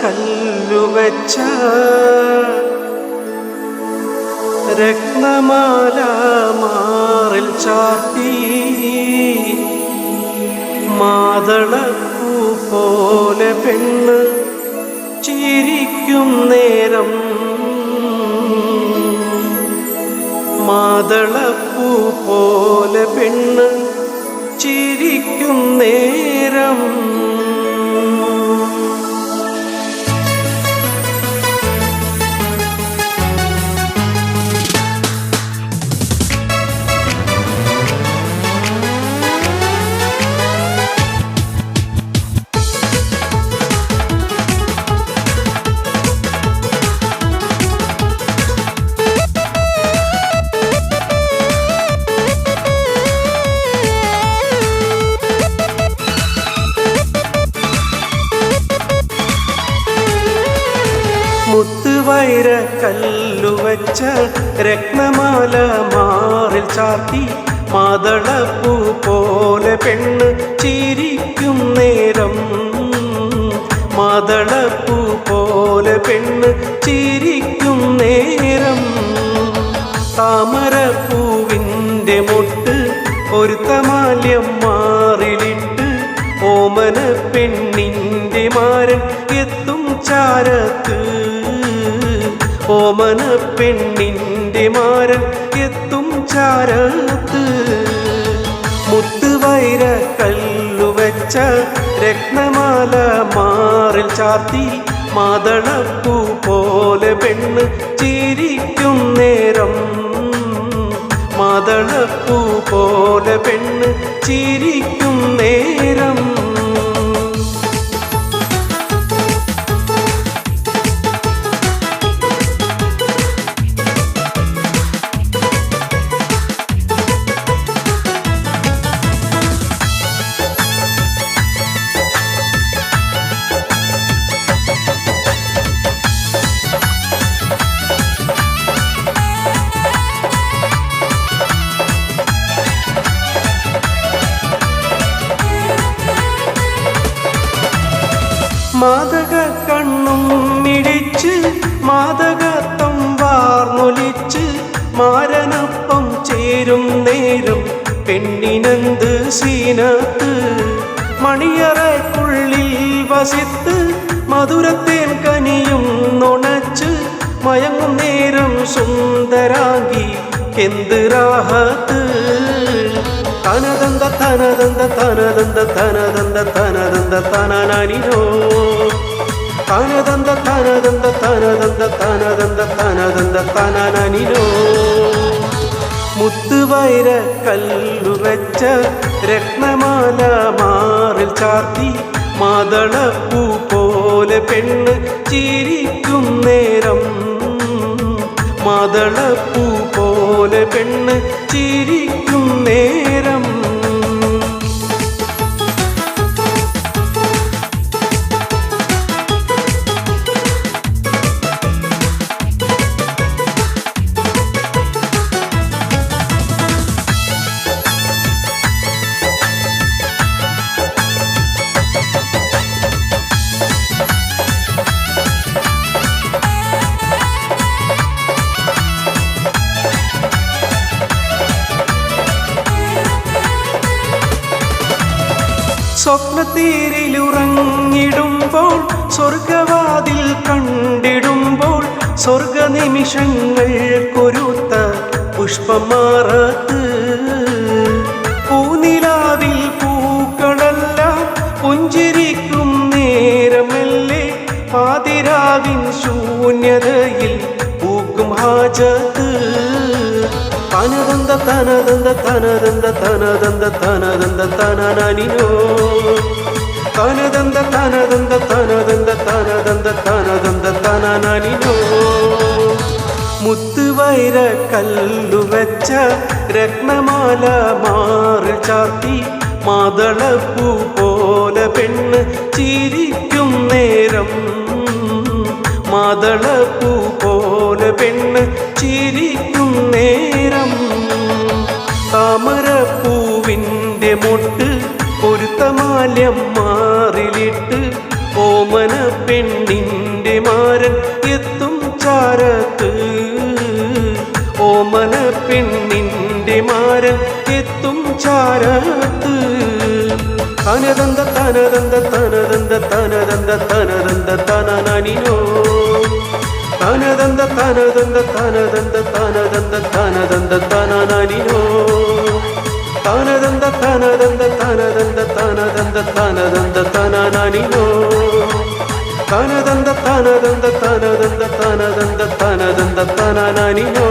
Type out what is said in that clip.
കല്ലുവച്ച രത്നമാല മാറിൽ ചാർത്തി മാതളപ്പൂ പോലെ പെണ്ണ് ചിരിക്കും നേരം മാതളപ്പൂ പോലെ പെണ്ണ് ചിരിക്കും നേരം മുത്തുവൈര കല്ലുവച്ച രത്നമാല മാറിൽ ചാർത്തി മാതളപ്പൂ പോലെ പെണ്ണ് ചിരിക്കും നേരം മാതളപ്പൂ പോലെ പെണ്ണ് ചിരിക്കും നേരം താമരപ്പൂവിൻ്റെ മൊട്ട് പൊരുത്തമാല്യം മാറിലിട്ട് ഓമന പെണ്ണിൻ്റെ മാരൻ എത്തും ചാരത്ത് ഓമന പെണ്ണിൻ്റെ മാരൻ എത്തും ചാരത്ത് മുത്തുവൈര കല്ലുവച്ച രത്നമാല മാറിൽ ചാർത്തി മാതളപ്പൂ പോലെ പെണ്ണ് ചിരിക്കും നേരം മാതളപ്പൂ പോലെ പെണ്ണ് ചിരിക്കും നേരം മാതക കണ്ണും മിടിച്ച് മാതകത്വം വാർന്നൊലിച്ച് മാരനൊപ്പം ചേരും നേരം പെണ്ണിനെന്ത് സീനത്ത് മണിയറയ്ക്കുള്ളിൽ വസിത്ത് മധുരത്തേൻ കനിയും നുണച്ച് മയങ്ങും നേരം സുന്ദരാങ്കി എന്ത് റാഹത്ത് തനദന്ത തനദന്ത തനദന്ത തനദന്ത തനദന്ത തനനാനിനോ തനദന്ത തനദന്ത തനദന്ത തനദന്ത തനദന്ത തനനാനിനോ മുത്തുവൈര കല്ലുവച്ച രത്നമാല മാറിൽ ചാർത്തി മാതളപ്പൂ പോലെ പെണ്ണ് ചിരിക്കും നേരം മാതളപ്പൂ പോലെ പെണ്ണ് ചിരിക്കും നേരം സ്വപ്നത്തീരിലുറങ്ങിടുമ്പോൾ സ്വർഗവാതിൽ കണ്ടിടുമ്പോൾ സ്വർഗനിമിഷങ്ങൾ കൊരുത്ത പുഷ്പമാറത്ത് പൂനിലാവിൽ പൂക്കളെല്ലാം പുഞ്ചിരിക്കും നേരമല്ലേ പാതിരാവിൻ ശൂന്യതയിൽ പൂക്കും ഹാജത്ത് തനദന്ത തനദന്ത തനദന്ത തനദന്ത തനദന്ത തനനാനിനോ തനദന്ത തനദന്ത തനദന്ത തനദന്ത തനദന്ത തനനാനിനോ മുത്തുവൈര കല്ലുവച്ച രത്നമാല മാറിൽ ചാർത്തി മാതളപ്പൂ പോലെ പെണ്ണ് ചിരിക്കും നേരം മാതളപ്പൂ പോലെ പെണ്ണ് ചിരിക്കും നേരം താമരപ്പൂവിൻ്റെ മൊട്ട് പൊരുത്തമാല്യം മാറിലിട്ട് ഓമന പെണ്ണിൻ മാന പെണ്ണിൻ്റെ മാരൻ എത്തും ചാരത്ത് തനദന്ത തനദന്ത തനദന്ത തനദന്ത തനദന്ത തനനനിനോ തനദന്ത തനദന്ത തനദന്ത തനദന്ത തനദന്ത തനനനിനോ തനദന്ത തനദന്ത തനദന്ത തനദന്ത തനദന്ത തനനനിനോ തനദന്ത തനദന്ത തനദന്ത തനദന്ത തനദന്ത തനനനിനോ